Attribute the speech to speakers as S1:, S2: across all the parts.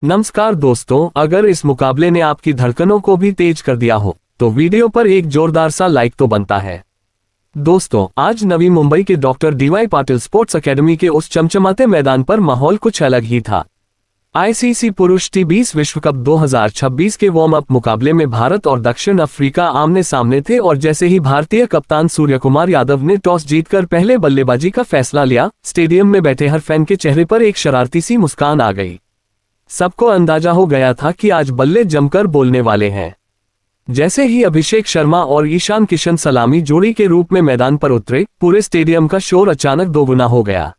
S1: नमस्कार दोस्तों, अगर इस मुकाबले ने आपकी धड़कनों को भी तेज कर दिया हो तो वीडियो पर एक जोरदार सा लाइक तो बनता है। दोस्तों, आज नवी मुंबई के doctor D Y Patil sports academy के उस चमचमाते मैदान पर माहौल कुछ अलग ही था। आईसीसी पुरुष टी20 विश्व कप 2026 के वार्म अप मुकाबले में भारत और दक्षिण अफ्रीका आमने सामने थे और जैसे ही भारतीय कप्तान सूर्यकुमार यादव ने टॉस जीतकर पहले बल्लेबाजी का फैसला लिया, स्टेडियम में बैठे हर फैन के चेहरे पर एक शरारती सी मुस्कान आ गई। सबको अंदाजा हो गया था कि आज बल्ले जमकर बोलने वाले हैं। जैसे ही अभिषेक शर्मा और ईशान किशन सलामी जोड़ी के रूप में मैदान पर उतरे, पूरे स्टेडियम का शोर अचानक दोगुना हो गया।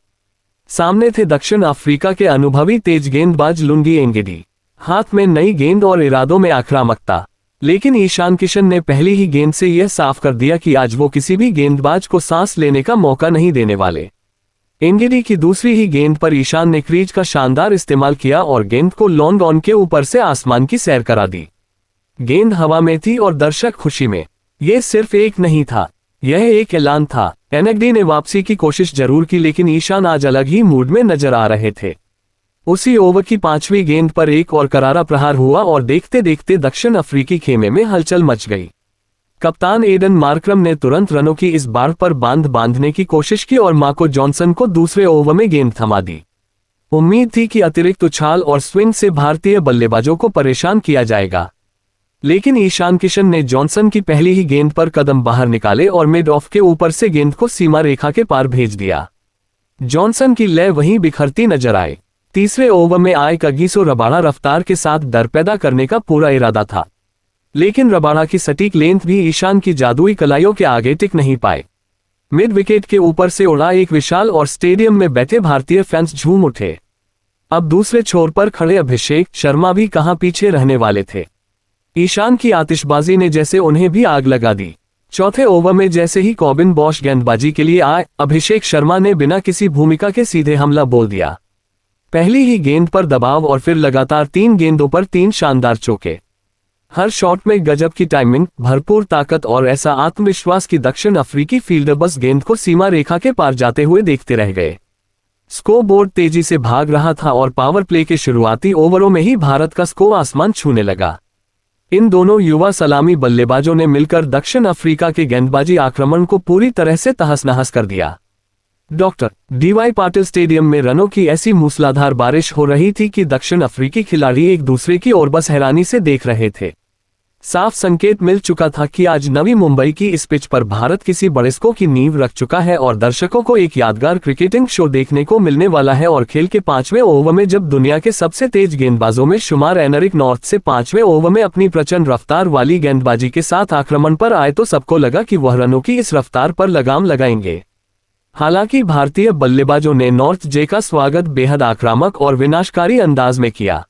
S1: सामने थे दक्षिण अफ्रीका के अनुभवी तेज गेंदबाज लुंगी एंगेडी, हाथ में नई गेंद और इरादों में आक्रामकता। लेकिन ईशान किशन ने पहली ही गेंद से यह साफ कर दिया कि आज वो किसी भी गेंदबाज को सांस लेने का मौका नहीं देने वाले। एंगेडी की दूसरी ही गेंद पर ईशान ने क्रीज का शानदार इस्तेमाल किया और गेंद को लॉन्ग ऑन के ऊपर से आसमान की सैर करा दी। गेंद हवा में थी और दर्शक खुशी में। यह सिर्फ एक नहीं था, यह एक ऐलान था। एंगेडी ने वापसी की कोशिश जरूर की, लेकिन ईशान आज अलग ही मूड में नजर आ रहे थे। उसी ओवर की 5वीं गेंद पर एक और करारा प्रहार हुआ और देखते देखते दक्षिण अफ्रीकी खेमे में हलचल मच गई। कप्तान एडन मार्करम ने तुरंत रनों की इस बाढ़ पर बांधने की कोशिश की और मार्को जॉनसन को दूसरे ओवर में गेंद थमा दी। उम्मीद थी कि अतिरिक्त उछाल और स्विंग से भारतीय बल्लेबाजों को परेशान किया जाएगा, लेकिन ईशान किशन ने जॉनसन की पहली ही गेंद पर कदम बाहर निकाले और मिड ऑफ के ऊपर से गेंद को सीमा रेखा के पार भेज दिया। जॉनसन की लय वहीं बिखरती नजर आई। तीसरे ओवर में आए कगिसो रबाड़ा रफ्तार के साथ डर पैदा करने का पूरा इरादा था, लेकिन रबाड़ा की सटीक लेंथ भी ईशान की जादुई कलाइयों के आगे टिक नहीं पाए। मिड विकेट के ऊपर से उड़ा एक विशाल और स्टेडियम में बैठे भारतीय फैंस झूम उठे। अब दूसरे छोर पर खड़े अभिषेक शर्मा भी कहां पीछे रहने वाले थे। ईशान की आतिशबाजी ने जैसे उन्हें भी आग लगा दी। चौथे ओवर में जैसे ही कॉबिन बॉश गेंदबाजी के लिए आए, अभिषेक शर्मा ने बिना किसी भूमिका के सीधे हमला बोल दिया। पहली ही गेंद पर दबाव और फिर लगातार 3 गेंदों पर 3 शानदार चौके। हर शॉट में गजब की टाइमिंग, भरपूर ताकत और ऐसा आत्मविश्वास कि दक्षिण अफ्रीकी फील्डर बस गेंद को सीमा रेखा के पार जाते हुए देखते रह गए। स्कोर बोर्ड तेजी से भाग रहा था और पावर प्ले के शुरुआती ओवरों में ही भारत का स्कोर आसमान छूने लगा। इन दोनों युवा सलामी बल्लेबाजों ने मिलकर दक्षिण अफ्रीका के गेंदबाजी आक्रमण को पूरी तरह से तहस नहस कर दिया। डॉक्टर डीवाई पाटिल स्टेडियम में रनों की ऐसी मूसलाधार बारिश हो रही थी कि दक्षिण अफ्रीकी खिलाड़ी एक दूसरे की ओर बस हैरानी से देख रहे थे। साफ संकेत मिल चुका था कि आज नवी मुंबई की इस पिच पर भारत किसी बड़े स्कोर की नींव रख चुका है और दर्शकों को एक यादगार क्रिकेटिंग शो देखने को मिलने वाला है। और खेल के 5वें ओवर में जब दुनिया के सबसे तेज गेंदबाजों में शुमार एनरिक नॉर्थ से 5वें ओवर में अपनी प्रचंड रफ्तार वाली गेंदबाजी के साथ आक्रमण पर आए तो सबको लगा कि वह रनों की इस रफ्तार पर लगाम लगाएंगे। हालांकि भारतीय बल्लेबाजों ने नॉर्थ जे का स्वागत बेहद आक्रामक और विनाशकारी अंदाज में किया।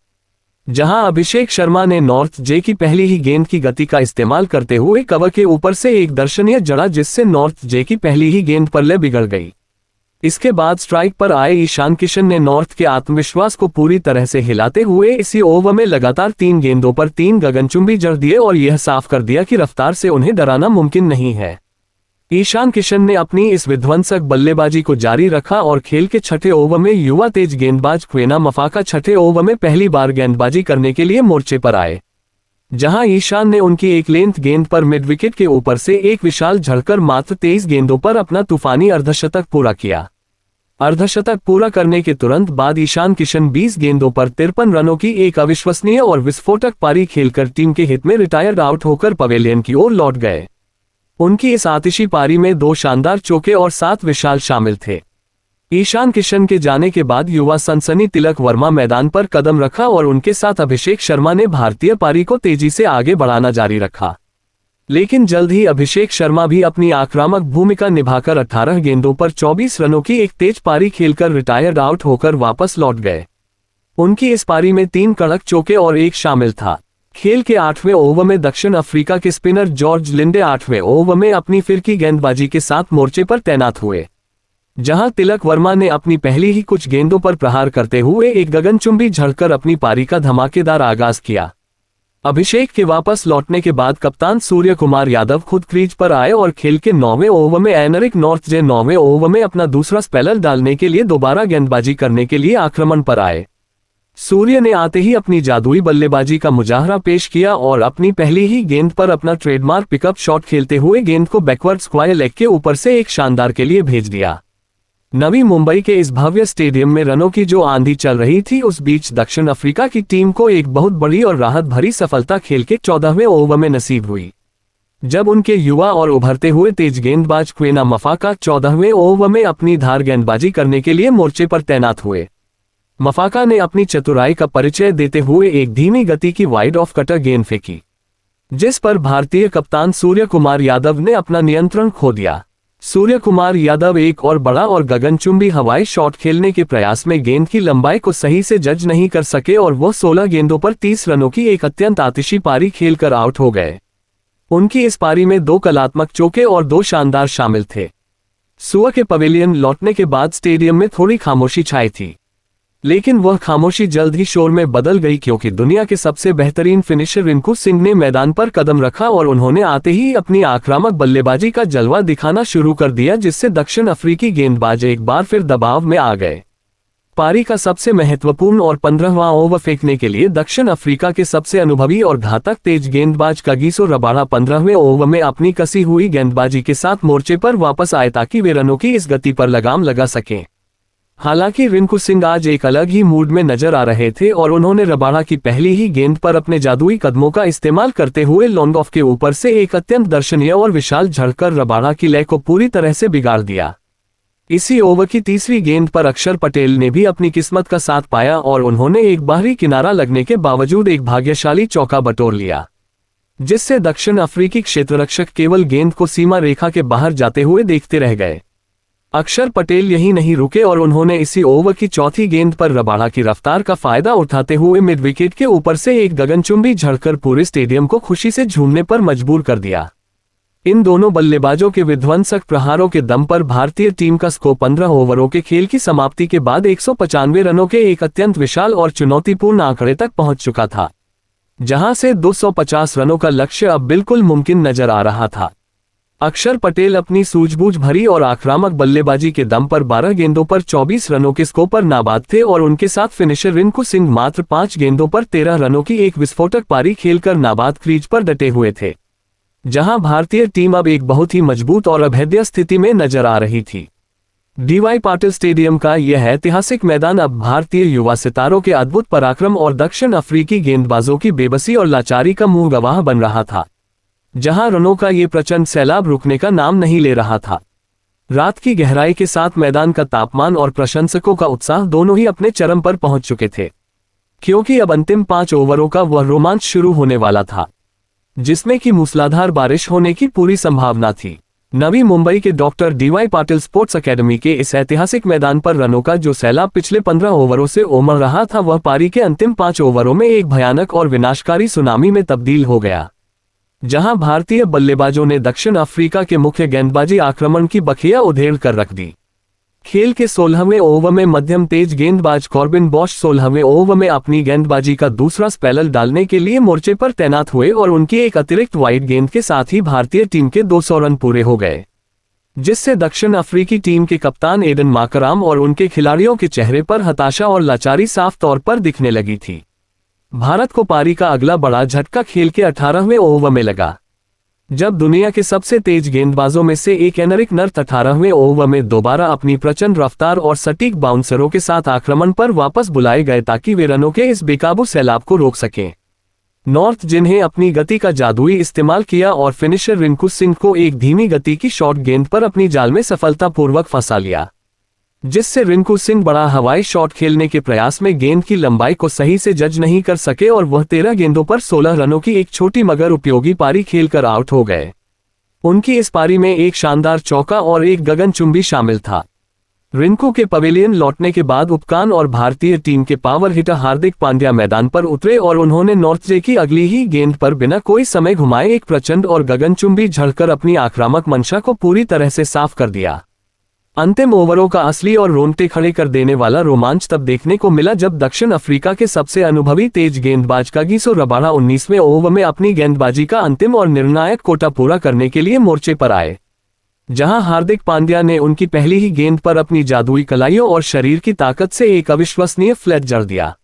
S1: जहां अभिषेक शर्मा ने नॉर्थ जे की पहली ही गेंद की गति का इस्तेमाल करते हुए कवर के ऊपर से एक दर्शनीय जड़ा, जिससे नॉर्थ जे की पहली ही गेंद पर ले बिगड़ गई। इसके बाद स्ट्राइक पर आए ईशान किशन ने नॉर्थ के आत्मविश्वास को पूरी तरह से हिलाते हुए इसी ओवर में लगातार 3 गेंदों पर 3 गगनचुंबी जड़ दिए और यह साफ कर दिया कि रफ्तार से उन्हें डराना मुमकिन नहीं है। ईशान किशन ने अपनी इस विध्वंसक बल्लेबाजी को जारी रखा और खेल के 6ठे ओवर में युवा तेज गेंदबाज क्वेना मफाका 6ठे ओवर में पहली बार गेंदबाजी करने के लिए मोर्चे पर आए। जहां ईशान ने उनकी एक लेंथ गेंद पर मिड विकेट के ऊपर से एक विशाल झड़कर मात्र 23 गेंदों पर अपना तूफानी अर्धशतक पूरा किया। अर्धशतक पूरा करने के तुरंत बाद ईशान किशन 20 गेंदों पर 53 रनों की एक अविश्वसनीय और विस्फोटक पारी खेलकर टीम के हित में रिटायर्ड आउट होकर पवेलियन की ओर लौट गए। उनकी इस आतिशी पारी में 2 शानदार चौके और 7 विशाल शामिल थे। ईशान किशन के जाने के बाद युवा सनसनी तिलक वर्मा मैदान पर कदम रखा और उनके साथ अभिषेक शर्मा ने भारतीय पारी को तेजी से आगे बढ़ाना जारी रखा। लेकिन जल्द ही अभिषेक शर्मा भी अपनी आक्रामक भूमिका निभाकर 18 गेंदों पर 24 रनों की एक तेज पारी खेलकर रिटायर्ड आउट होकर वापस लौट गए। उनकी इस पारी में 3 कड़क चौके और 1 शामिल था। खेल के 8वें ओवर में दक्षिण अफ्रीका के स्पिनर जॉर्ज लिंडे 8वें ओवर में अपनी फिरकी गेंदबाजी के साथ मोर्चे पर तैनात हुए। जहां तिलक वर्मा ने अपनी पहली ही कुछ गेंदों पर प्रहार करते हुए एक गगनचुंबी झड़कर अपनी पारी का धमाकेदार आगाज किया। अभिषेक के वापस लौटने के बाद कप्तान सूर्यकुमार यादव खुद क्रीज पर आए और खेल के 9वें ओवर में एनरिक नॉर्थ जे 9वें ओवर में अपना दूसरा स्पेलर डालने के लिए दोबारा गेंदबाजी करने के लिए आक्रमण पर आए। सूर्य ने आते ही अपनी जादुई बल्लेबाजी का मुजाहरा पेश किया और अपनी पहली ही गेंद पर अपना ट्रेडमार्क पिकअप शॉट खेलते हुए गेंद को बैकवर्ड स्क्वायर लेग के ऊपर से एक शानदार के लिए भेज दिया। नवी मुंबई के इस भव्य स्टेडियम में रनों की जो आंधी चल रही थी, उस बीच दक्षिण अफ्रीका की टीम को एक बहुत बड़ी और राहत भरी सफलता खेल के 14वें ओवर में नसीब हुई, जब उनके युवा और उभरते हुए तेज गेंदबाज क्वेना मफाका 14वें ओवर में अपनी धार गेंदबाजी करने के लिए मोर्चे पर तैनात हुए। मफाका ने अपनी चतुराई का परिचय देते हुए एक धीमी गति की वाइड ऑफ कटर गेंद फेंकी, जिस पर भारतीय कप्तान सूर्य कुमार यादव ने अपना नियंत्रण खो दिया। सूर्य कुमार यादव एक और बड़ा और गगनचुंबी हवाई शॉट खेलने के प्रयास में गेंद की लंबाई को सही से जज नहीं कर सके और वो 16 गेंदों पर 30 रनों की एक अत्यंत आतिशी पारी खेलकर आउट हो गए। उनकी इस पारी में 2 कलात्मक चौके और 2 शानदार शामिल थे। सुबह के पवेलियन लौटने के बाद स्टेडियम में थोड़ी खामोशी छाई थी, लेकिन वह खामोशी जल्द ही शोर में बदल गई, क्योंकि दुनिया के सबसे बेहतरीन फिनिशर रिंकू सिंह ने मैदान पर कदम रखा और उन्होंने आते ही अपनी आक्रामक बल्लेबाजी का जलवा दिखाना शुरू कर दिया, जिससे दक्षिण अफ्रीकी गेंदबाज एक बार फिर दबाव में आ गए। पारी का सबसे महत्वपूर्ण और 15वां ओवर फेंकने के लिए दक्षिण अफ्रीका के सबसे अनुभवी और घातक तेज गेंदबाज कागिसो रबाडा 15वें ओवर में अपनी कसी हुई गेंदबाजी के साथ मोर्चे पर वापस आए ताकि वे रनों की इस गति पर लगाम लगा सकें। हालांकि रिंकू सिंह आज एक अलग ही मूड में नजर आ रहे थे और उन्होंने रबाडा की पहली ही गेंद पर अपने जादुई कदमों का इस्तेमाल करते हुए लॉन्ग ऑफ के ऊपर से एक अत्यंत दर्शनीय और विशाल झड़कर रबाडा की लय को पूरी तरह से बिगाड़ दिया। इसी ओवर की तीसरी गेंद पर अक्षर पटेल ने भी अपनी किस्मत का साथ पाया और उन्होंने एक बाहरी किनारा लगने के बावजूद एक भाग्यशाली चौका बटोर लिया, जिससे दक्षिण अफ्रीकी क्षेत्ररक्षक केवल गेंद को सीमा रेखा के बाहर जाते हुए देखते रह गए। अक्षर पटेल यही नहीं रुके और उन्होंने इसी ओवर की चौथी गेंद पर रबाडा की रफ्तार का फायदा उठाते हुए मिड विकेट के ऊपर से एक गगनचुंबी झड़कर पूरे स्टेडियम को खुशी से झूमने पर मजबूर कर दिया। इन दोनों बल्लेबाजों के विध्वंसक प्रहारों के दम पर भारतीय टीम का स्कोर 15 ओवरों के खेल की समाप्ति के बाद 195 रनों के एक अत्यंत विशाल और चुनौतीपूर्ण आंकड़े तक पहुंच चुका था, जहां से 250 रनों का लक्ष्य अब बिल्कुल मुमकिन नजर आ रहा था। अक्षर पटेल अपनी सूझबूझ भरी और आक्रामक बल्लेबाजी के दम पर 12 गेंदों पर 24 रनों के स्कोर पर नाबाद थे और उनके साथ फिनिशर रिंकू सिंह मात्र 5 गेंदों पर 13 रनों की एक विस्फोटक पारी खेलकर नाबाद क्रीज पर डटे हुए थे, जहां भारतीय टीम अब एक बहुत ही मजबूत और अभेद्य स्थिति में नजर आ रही थी। डीवाई पाटिल स्टेडियम का यह ऐतिहासिक मैदान अब भारतीय युवा सितारों के अद्भुत पराक्रम और दक्षिण अफ्रीकी गेंदबाजों की बेबसी और लाचारी का मुंह गवाह बन रहा था, जहां रनों का ये प्रचंड सैलाब रुकने का नाम नहीं ले रहा था। रात की गहराई के साथ मैदान का तापमान और प्रशंसकों का उत्साह दोनों ही अपने चरम पर पहुंच चुके थे, क्योंकि अब अंतिम 5 ओवरों का वह रोमांच शुरू होने वाला था, जिसमें कि मूसलाधार बारिश होने की पूरी संभावना थी। नवी मुंबई के doctor D Y Patil sports academy के इस ऐतिहासिक मैदान पर रनों का जो सैलाब पिछले 15 ओवरों से उमड़ रहा था, वह पारी के अंतिम 5 ओवरों में एक भयानक और विनाशकारी सुनामी में तब्दील हो गया, जहां भारतीय बल्लेबाजों ने दक्षिण अफ्रीका के मुख्य गेंदबाजी आक्रमण की बखिया उधेड़ कर रख दी। खेल के 16वें ओवर में मध्यम तेज गेंदबाज कॉर्बिन बॉश 16वें ओवर में अपनी गेंदबाजी का दूसरा स्पेल डालने के लिए मोर्चे पर तैनात हुए और उनकी एक अतिरिक्त वाइड गेंद के साथ ही भारतीय टीम के 200 रन पूरे हो गए, जिससे दक्षिण अफ्रीकी टीम के कप्तान एडन माकराम और उनके खिलाड़ियों के चेहरे पर हताशा और लाचारी साफ तौर पर दिखने लगी थी। भारत को पारी का अगला बड़ा झटका खेल के 18वें ओवर में लगा, जब दुनिया के सबसे तेज गेंदबाजों में से एक एनरिक नर्थ 18वें ओवर में दोबारा अपनी प्रचंड रफ्तार और सटीक बाउंसरों के साथ आक्रमण पर वापस बुलाए गए ताकि वे रनों के इस बेकाबू सैलाब को रोक सकें। नॉर्थ जिन्हें अपनी गति का जादुई इस्तेमाल किया और फिनिशर रिंकू सिंह को एक धीमी गति की शॉर्ट गेंद पर अपनी जाल में सफलतापूर्वक फंसा लिया, जिससे रिंकू सिंह बड़ा हवाई शॉट खेलने के प्रयास में गेंद की लंबाई को सही से जज नहीं कर सके और वह 13 गेंदों पर 16 रनों की एक छोटी मगर उपयोगी पारी खेलकर आउट हो गए। उनकी इस पारी में एक शानदार चौका और एक गगनचुंबी शामिल था। रिंकू के पवेलियन लौटने के बाद उपकान और भारतीय टीम के पावर हिटर हार्दिक पांड्या मैदान पर उतरे और उन्होंने नॉर्थ जे की अगली ही गेंद पर बिना कोई समय घुमाए एक प्रचंड और गगनचुंबी झड़कर अपनी आक्रामक मंशा को पूरी तरह से साफ कर दिया। अंतिम ओवरों का असली और रोंगटे खड़े कर देने वाला रोमांच तब देखने को मिला जब दक्षिण अफ्रीका के सबसे अनुभवी तेज गेंदबाज कागिसो रबाडा 19वें ओवर में अपनी गेंदबाजी का अंतिम और निर्णायक कोटा पूरा करने के लिए मोर्चे पर आए, जहां हार्दिक पांड्या ने उनकी पहली ही गेंद पर अपनी जादुई कलाइयों और शरीर की ताकत से एक अविश्वसनीय फ्लैट जड़ दिया।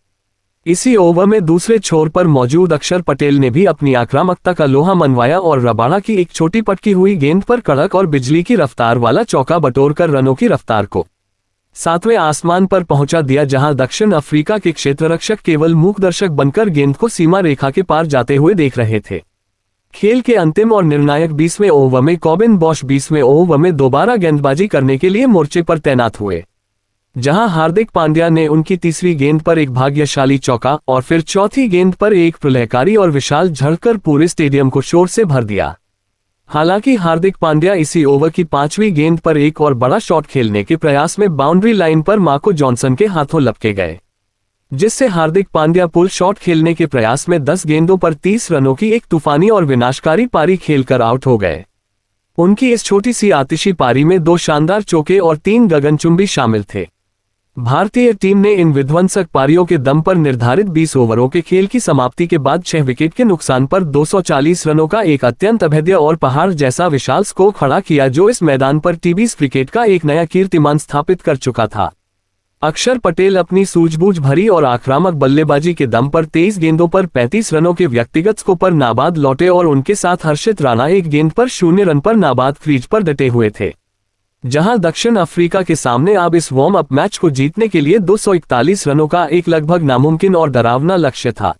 S1: इसी ओवर में दूसरे छोर पर मौजूद अक्षर पटेल ने भी अपनी आक्रामकता का लोहा मनवाया और रबाड़ा की एक छोटी पटकी हुई गेंद पर कड़क और बिजली की रफ्तार वाला चौका बटोरकर रनों की रफ्तार को सातवें आसमान पर पहुंचा दिया, जहां दक्षिण अफ्रीका के क्षेत्ररक्षक केवल मूक दर्शक बनकर गेंद को सीमा रेखा के पार जाते हुए देख रहे थे। खेल के अंतिम और निर्णायक 20वें ओवर में कॉबिन बॉश 20वें ओवर में दोबारा गेंदबाजी करने के लिए मोर्चे पर तैनात हुए, जहां हार्दिक पांड्या ने उनकी तीसरी गेंद पर एक भाग्यशाली चौका और फिर चौथी गेंद पर एक प्रलयकारी और विशाल झड़कर पूरे स्टेडियम को शोर से भर दिया। हालांकि हार्दिक पांड्या इसी ओवर की 5वीं गेंद पर एक और बड़ा शॉट खेलने के प्रयास में बाउंड्री लाइन पर मार्को जॉनसन के हाथों लपके गए, जिससे हार्दिक पांड्या पुल शॉट खेलने के प्रयास में 10 गेंदों पर 30 रनों की एक तूफानी और विनाशकारी पारी खेलकर आउट हो गए। उनकी इस छोटी सी आतिशी पारी में 2 शानदार चौके और 3 गगनचुंबी शामिल थे। भारतीय टीम ने इन विध्वंसक पारियों के दम पर निर्धारित 20 ओवरों के खेल की समाप्ति के बाद 6 विकेट के नुकसान पर 240 रनों का एक अत्यंत अभेद्य और पहाड़ जैसा विशाल स्कोर खड़ा किया, जो इस मैदान पर टी20 क्रिकेट का एक नया कीर्तिमान स्थापित कर चुका था। अक्षर पटेल अपनी सूझबूझ भरी और आक्रामक बल्लेबाजी के दम पर 23 गेंदों पर 35 रनों के व्यक्तिगत स्कोर पर नाबाद लौटे और उनके साथ हर्षित राणा एक गेंद पर 0 रन पर नाबाद क्रीज पर डटे हुए थे, जहां दक्षिण अफ्रीका के सामने अब इस वार्म अप मैच को जीतने के लिए 241 रनों का एक लगभग नामुमकिन और डरावना लक्ष्य था।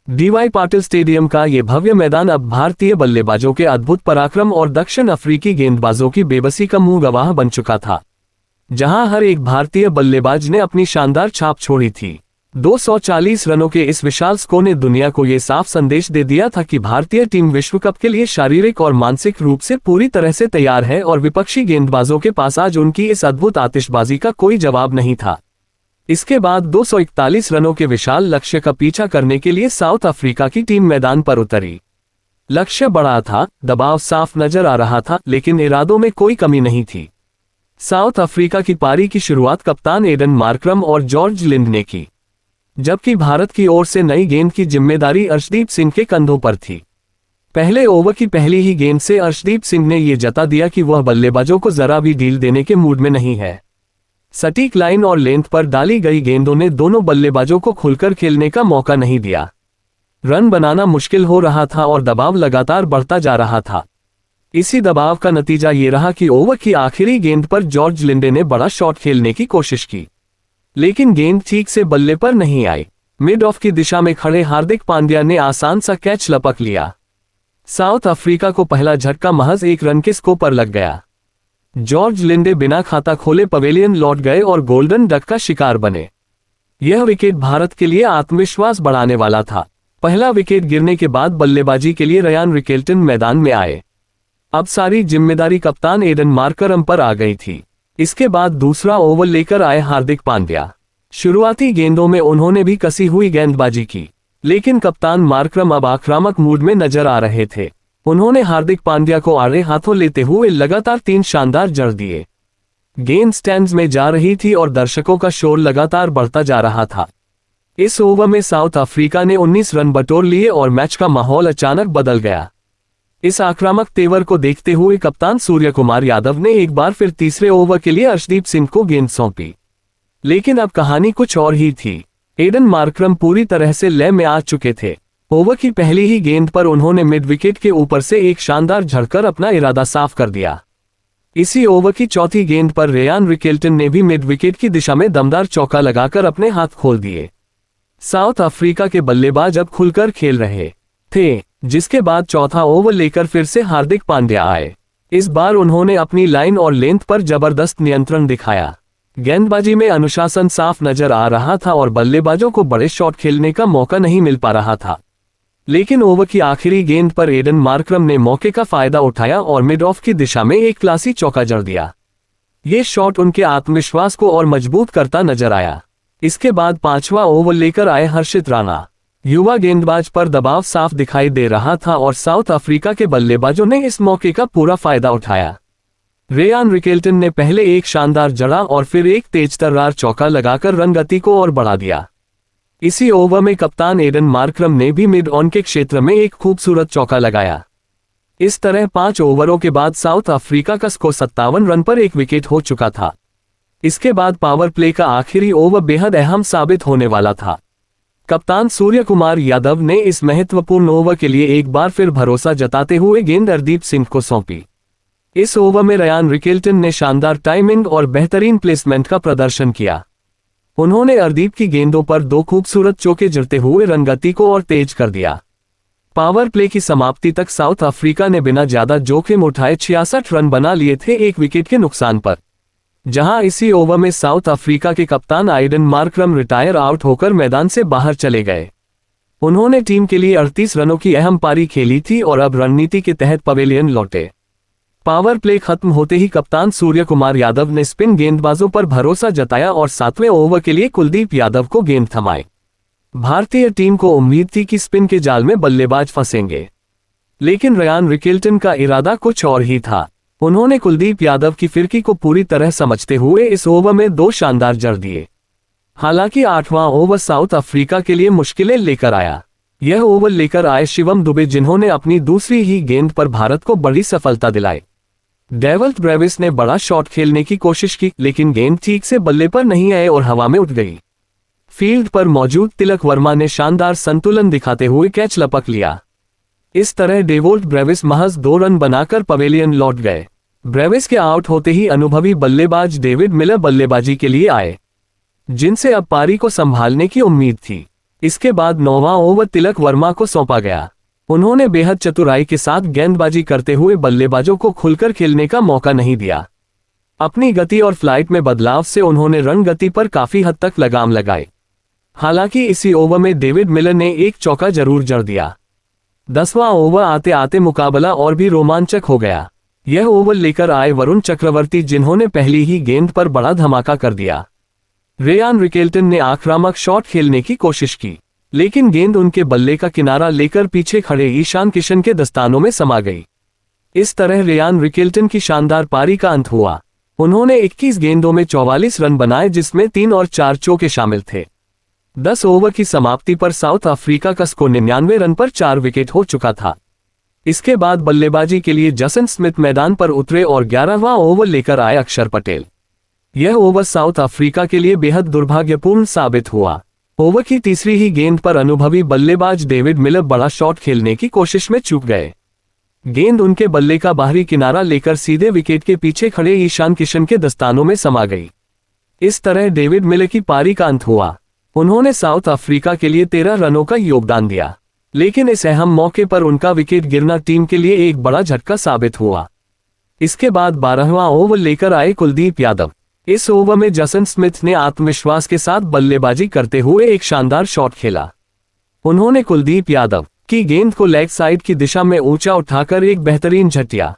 S1: डीवाई पाटिल स्टेडियम का ये भव्य मैदान अब भारतीय बल्लेबाजों के अद्भुत पराक्रम और दक्षिण अफ्रीकी गेंदबाजों की बेबसी का मुंह गवाह बन चुका था, जहां हर एक भारतीय बल्लेबाज ने अपनी शानदार छाप छोड़ी थी। 240 रनों के इस विशाल स्कोर ने दुनिया को यह साफ संदेश दे दिया था कि भारतीय टीम विश्व कप के लिए शारीरिक और मानसिक रूप से पूरी तरह से तैयार है और विपक्षी गेंदबाजों के पास आज उनकी इस अद्भुत आतिशबाजी का कोई जवाब नहीं था। इसके बाद 241 रनों के विशाल लक्ष्य का पीछा करने के लिए साउथ अफ्रीका की टीम मैदान पर उतरी। लक्ष्य बड़ा था, दबाव साफ नजर आ रहा था, लेकिन इरादों में कोई कमी नहीं थी। साउथ अफ्रीका की पारी की शुरुआत कप्तान एडन मार्करम और जॉर्ज लिंड ने की, जबकि भारत की ओर से नई गेंद की जिम्मेदारी अर्शदीप सिंह के कंधों पर थी। पहले ओवर की पहली ही गेंद से अर्शदीप सिंह ने यह जता दिया कि वह बल्लेबाजों को जरा भी ढील देने के मूड में नहीं है। सटीक लाइन और लेंथ पर डाली गई गेंदों ने दोनों बल्लेबाजों को खुलकर खेलने का मौका नहीं दिया। रन बनाना मुश्किल हो रहा था और दबाव लगातार बढ़ता जा रहा था। इसी दबाव का नतीजा ये रहा कि ओवर की आखिरी गेंद पर जॉर्ज लिंडे ने बड़ा शॉट खेलने की कोशिश की, लेकिन गेंद ठीक से बल्ले पर नहीं आई। मिड ऑफ की दिशा में खड़े हार्दिक पांड्या ने आसान सा कैच लपक लिया। साउथ अफ्रीका को पहला झटका महज 1 रन के स्कोर पर लग गया। जॉर्ज लिंडे बिना खाता खोले पवेलियन लौट गए और गोल्डन डक का शिकार बने। यह विकेट भारत के लिए आत्मविश्वास बढ़ाने वाला था। पहला विकेट गिरने के बाद बल्लेबाजी के लिए रयान रिकेल्टन मैदान में आए। अब सारी जिम्मेदारी कप्तान एडन मार्करम पर आ गई थी। इसके बाद दूसरा ओवर लेकर आए हार्दिक पांड्या। शुरुआती गेंदों में उन्होंने भी कसी हुई गेंदबाजी की, लेकिन कप्तान मार्करम अब आक्रामक मूड में नजर आ रहे थे। उन्होंने हार्दिक पांड्या को आड़े हाथों लेते हुए लगातार 3 शानदार जड़ दिए। गेंद स्टैंड्स में जा रही थी और दर्शकों का शोर लगातार बढ़ता जा रहा था। इस ओवर में साउथ अफ्रीका ने 19 रन बटोर लिए और मैच का माहौल अचानक बदल गया। इस आक्रामक तेवर को देखते हुए कप्तान सूर्यकुमार यादव ने एक बार फिर तीसरे ओवर के लिए अर्शदीप सिंह को गेंद सौंपी, लेकिन अब कहानी कुछ और ही थी। एडन मार्करम पूरी तरह से लय में आ चुके थे। ओवर की पहली ही गेंद पर उन्होंने मिड विकेट के ऊपर से एक शानदार झड़कर अपना इरादा साफ कर दिया। इसी ओवर की चौथी गेंद पर रेयान रिकेल्टन ने भी मिड विकेट की दिशा में दमदार चौका लगाकर अपने हाथ खोल दिए। साउथ अफ्रीका के बल्लेबाज अब खुलकर खेल रहे थे, जिसके बाद चौथा ओवर लेकर फिर से हार्दिक पांड्या आए। इस बार उन्होंने अपनी लाइन और लेंथ पर जबरदस्त नियंत्रण दिखाया। गेंदबाजी में अनुशासन साफ नजर आ रहा था और बल्लेबाजों को बड़े शॉट खेलने का मौका नहीं मिल पा रहा था। लेकिन ओवर की आखिरी गेंद पर एडन मार्करम ने मौके का फायदा उठाया और मिड ऑफ की दिशा में एक क्लासी चौका जड़ दिया। ये शॉट उनके आत्मविश्वास को और मजबूत करता नजर आया। इसके बाद 5वां ओवर लेकर आए हर्षित राणा। युवा गेंदबाज पर दबाव साफ दिखाई दे रहा था और साउथ अफ्रीका के बल्लेबाजों ने इस मौके का पूरा फायदा उठाया। रेयान रिकेल्टन ने पहले एक शानदार जड़ा और फिर एक तेजतर्रार चौका लगाकर रन गति को और बढ़ा दिया। इसी ओवर में कप्तान एडन मार्करम ने भी मिड ऑन के क्षेत्र में एक खूबसूरत चौका लगाया। इस तरह 5 ओवरों के बाद साउथ अफ्रीका का स्कोर 57 रन पर 1 विकेट हो चुका था। इसके बाद पावर प्ले का आखिरी ओवर बेहद अहम साबित होने वाला था। कप्तान सूर्य कुमार यादव ने इस महत्वपूर्ण ओवर के लिए एक बार फिर भरोसा जताते हुए गेंद हरदीप सिंह को सौंपी। इस ओवर में रयान रिकेल्टन ने शानदार टाइमिंग और बेहतरीन प्लेसमेंट का प्रदर्शन किया। उन्होंने हरदीप की गेंदों पर 2 खूबसूरत चौके जड़ते हुए रनगति को और तेज कर दिया। पावर प्ले की समाप्ति तक साउथ अफ्रीका ने बिना ज्यादा जोखिम उठाए 66 रन बना लिए थे, 1 विकेट के नुकसान पर। जहां इसी ओवर में साउथ अफ्रीका के कप्तान आइडन मार्करम रिटायर आउट होकर मैदान से बाहर चले गए। उन्होंने टीम के लिए 38 रनों की अहम पारी खेली थी और अब रणनीति के तहत पवेलियन लौटे। पावर प्ले खत्म होते ही कप्तान सूर्य कुमार यादव ने स्पिन गेंदबाजों पर भरोसा जताया और 7वें ओवर के लिए कुलदीप यादव को गेंद थमाई। भारतीय टीम को उम्मीद थी कि स्पिन के जाल में बल्लेबाज फंसेंगे, लेकिन रयान रिकेल्टन का इरादा कुछ और ही था। उन्होंने कुलदीप यादव की फिरकी को पूरी तरह समझते हुए इस ओवर में 2 शानदार जड़ दिए। हालांकि 8वां ओवर साउथ अफ्रीका के लिए मुश्किलें लेकर आया। यह ओवर लेकर आए शिवम दुबे, जिन्होंने अपनी दूसरी ही गेंद पर भारत को बड़ी सफलता दिलाई। डेवल्ट ब्रेविस ने बड़ा शॉट खेलने की कोशिश की, लेकिन गेंद ठीक से बल्ले पर नहीं आए और हवा में उठ गई। फील्ड पर मौजूद तिलक वर्मा ने शानदार संतुलन दिखाते हुए कैच लपक लिया। इस तरह डेवोल्ट ब्रेविस महज 2 रन बनाकर पवेलियन लौट गए। ब्रेविस के आउट होते ही अनुभवी बल्लेबाज डेविड मिलर बल्लेबाजी के लिए आए, जिनसे अब पारी को संभालने की उम्मीद थी। इसके बाद 9वां ओवर तिलक वर्मा को सौंपा गया। उन्होंने बेहद चतुराई के साथ गेंदबाजी करते हुए बल्लेबाजों को खुलकर खेलने का मौका नहीं दिया। अपनी गति और फ्लाइट में बदलाव से उन्होंने रन गति पर काफी हद तक लगाम लगाई। हालांकि इसी ओवर में डेविड मिलर ने एक चौका जरूर जड़ दिया। 10वां ओवर आते आते मुकाबला और भी रोमांचक हो गया। यह ओवर लेकर आए वरुण चक्रवर्ती, जिन्होंने पहली ही गेंद पर बड़ा धमाका कर दिया। रयान रिकेल्टन ने आक्रामक शॉट खेलने की कोशिश की, लेकिन गेंद उनके बल्ले का किनारा लेकर पीछे खड़े ईशान किशन के दस्तानों में समा गई। इस तरह रयान रिकेल्टन की शानदार पारी का अंत हुआ। उन्होंने 21 गेंदों में 44 रन बनाए, जिसमें 3 और 4 चौके शामिल थे। 10 ओवर की समाप्ति पर साउथ अफ्रीका का स्कोर 99 रन पर 4 विकेट हो चुका था। इसके बाद बल्लेबाजी के लिए जसन स्मिथ मैदान पर उतरे और 11वां ओवर लेकर आए अक्षर पटेल। यह ओवर साउथ अफ्रीका के लिए बेहद दुर्भाग्यपूर्ण साबित हुआ। ओवर की तीसरी ही गेंद पर अनुभवी बल्लेबाज डेविड मिलर बड़ा शॉट खेलने की कोशिश में चूक गए। गेंद उनके बल्ले का बाहरी किनारा लेकर सीधे विकेट के पीछे खड़े ईशान किशन के दस्तानों में समा गई। इस तरह डेविड मिलर की पारी का अंत हुआ। उन्होंने साउथ अफ्रीका के लिए 13 रनों का योगदान दिया, लेकिन इस अहम मौके पर उनका विकेट गिरना टीम के लिए एक बड़ा झटका साबित हुआ। इसके बाद 12वां ओवर लेकर आए कुलदीप यादव। इस ओवर में जसन स्मिथ ने आत्मविश्वास के साथ बल्लेबाजी करते हुए एक शानदार शॉट खेला। उन्होंने कुलदीप यादव की गेंद को लेग साइड की दिशा में ऊंचा उठाकर एक बेहतरीन झटिया।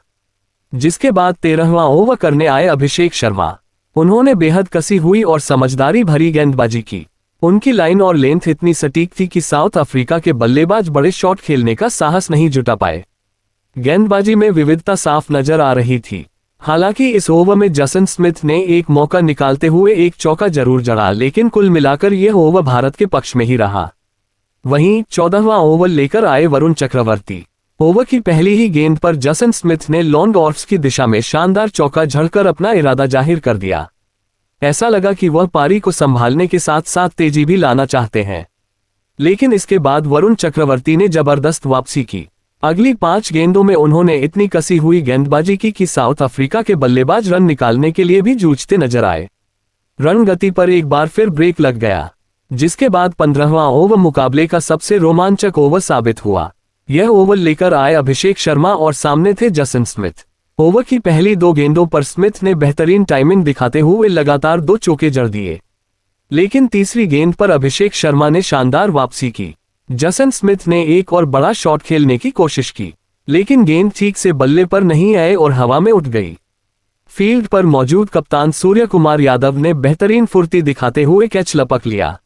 S1: जिसके बाद 13वां ओवर करने आए अभिषेक शर्मा। उन्होंने बेहद कसी हुई और समझदारी भरी गेंदबाजी की। उनकी लाइन और लेंथ इतनी सटीक थी कि साउथ अफ्रीका के बल्लेबाज बड़े शॉट खेलने का साहस नहीं जुटा पाए। गेंदबाजी में विविधता साफ नजर आ रही थी। हालांकि इस ओवर में जसन स्मिथ ने एक मौका निकालते हुए एक चौका जरूर जड़ा, लेकिन कुल मिलाकर यह ओवर भारत के पक्ष में ही रहा। वहीं 14वां ओवर लेकर आए वरुण चक्रवर्ती। ओवर की पहली ही गेंद पर जसन स्मिथ ने लॉन्ग ऑफ की दिशा में शानदार चौका झड़कर अपना इरादा जाहिर कर दिया। ऐसा लगा कि वह पारी को संभालने के साथ साथ तेजी भी लाना चाहते हैं, लेकिन इसके बाद वरुण चक्रवर्ती ने जबरदस्त वापसी की। अगली 5 गेंदों में उन्होंने इतनी कसी हुई गेंदबाजी की कि साउथ अफ्रीका के बल्लेबाज रन निकालने के लिए भी जूझते नजर आए। रन गति पर एक बार फिर ब्रेक लग गया, जिसके बाद 15वां ओवर मुकाबले का सबसे रोमांचक ओवर साबित हुआ। यह ओवर लेकर आए अभिषेक शर्मा और सामने थे जसन स्मिथ। ओवर की पहली 2 गेंदों पर स्मिथ ने बेहतरीन टाइमिंग दिखाते हुए लगातार 2 चौके जड़ दिए, लेकिन तीसरी गेंद पर अभिषेक शर्मा ने शानदार वापसी की। जसन स्मिथ ने एक और बड़ा शॉट खेलने की कोशिश की, लेकिन गेंद ठीक से बल्ले पर नहीं आए और हवा में उठ गई। फील्ड पर मौजूद कप्तान सूर्य कुमार यादव ने बेहतरीन फुर्ती दिखाते हुए कैच लपक लिया।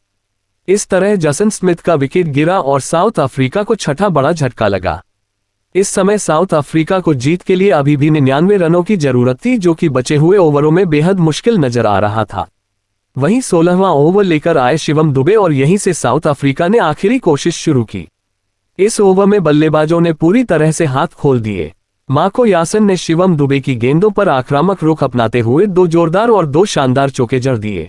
S1: इस तरह जसन स्मिथ का विकेट गिरा और साउथ अफ्रीका को छठा बड़ा झटका लगा। इस समय साउथ अफ्रीका को जीत के लिए अभी भी 99 रनों की जरूरत थी, जो कि बचे हुए ओवरों में बेहद मुश्किल नजर आ रहा था। वहीं 16वां ओवर लेकर आए शिवम दुबे और यहीं से साउथ अफ्रीका ने आखिरी कोशिश शुरू की। इस ओवर में बल्लेबाजों ने पूरी तरह से हाथ खोल दिए। माको यासन ने शिवम दुबे की गेंदों पर आक्रामक रुख अपनाते हुए 2 जोरदार और 2 शानदार चौके जड़ दिए।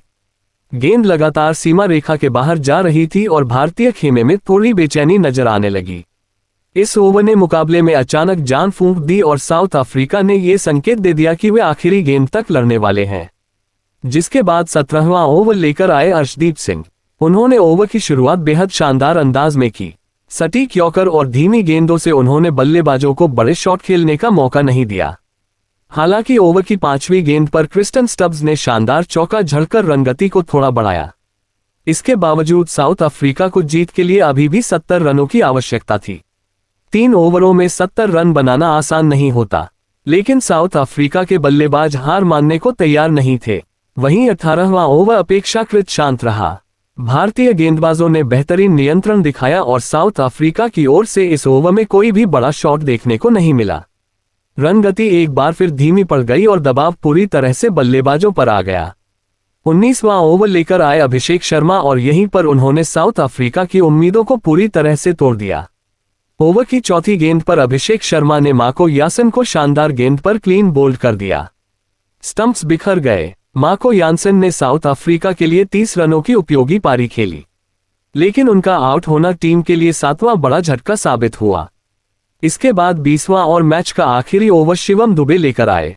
S1: गेंद लगातार सीमा रेखा के बाहर जा रही थी और भारतीय खेमे में थोड़ी बेचैनी नजर आने लगी। इस ओवर ने मुकाबले में अचानक जान फूंक दी और साउथ अफ्रीका ने यह संकेत दे दिया कि वे आखिरी गेंद तक लड़ने वाले हैं। जिसके बाद 17वां ओवर लेकर आए अर्शदीप सिंह। उन्होंने ओवर की शुरुआत बेहद शानदार अंदाज में की। सटीक यॉर्कर और धीमी गेंदों से उन्होंने बल्लेबाजों को बड़े शॉट खेलने का मौका नहीं दिया। हालांकि ओवर की 5वीं गेंद पर क्रिस्टन स्टब्स ने शानदार चौका झड़कर रनगति को थोड़ा बढ़ाया। इसके बावजूद साउथ अफ्रीका को जीत के लिए अभी भी 70 रनों की आवश्यकता थी। 3 ओवरों में 70 रन बनाना आसान नहीं होता, लेकिन साउथ अफ्रीका के बल्लेबाज हार मानने को तैयार नहीं थे। वहीं 18वां ओवर अपेक्षाकृत शांत रहा। भारतीय गेंदबाजों ने बेहतरीन नियंत्रण दिखाया और साउथ अफ्रीका की ओर से इस ओवर में कोई भी बड़ा शॉट देखने को नहीं मिला। रन गति एक बार फिर धीमी पड़ गई और दबाव पूरी तरह से बल्लेबाजों पर आ गया। 19वां ओवर लेकर आए अभिषेक शर्मा और यहीं पर उन्होंने साउथ अफ्रीका की उम्मीदों को पूरी तरह से तोड़ दिया। ओवर की 4थी गेंद पर अभिषेक शर्मा ने माको यासन को शानदार गेंद पर क्लीन बोल्ड कर दिया। स्टंप्स बिखर गए। माको यासन ने साउथ अफ्रीका के लिए 30 रनों की उपयोगी पारी खेली, लेकिन उनका आउट होना टीम के लिए 7वां बड़ा झटका साबित हुआ। इसके बाद 20वां और मैच का आखिरी ओवर शिवम दुबे लेकर आए।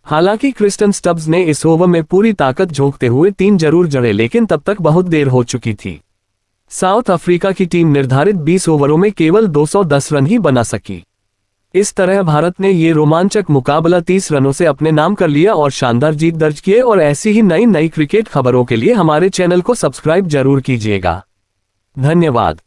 S1: हालांकि क्रिस्टन स्टब्स ने इस ओवर में पूरी ताकत झोंकते हुए 3 जरूर जड़े, लेकिन तब तक बहुत देर हो चुकी थी। साउथ अफ्रीका की टीम निर्धारित 20 ओवरों में केवल 210 रन ही बना सकी। इस तरह भारत ने ये रोमांचक मुकाबला 30 रनों से अपने नाम कर लिया और शानदार जीत दर्ज किए। और ऐसी ही नई क्रिकेट खबरों के लिए हमारे चैनल को सब्सक्राइब जरूर कीजिएगा। धन्यवाद।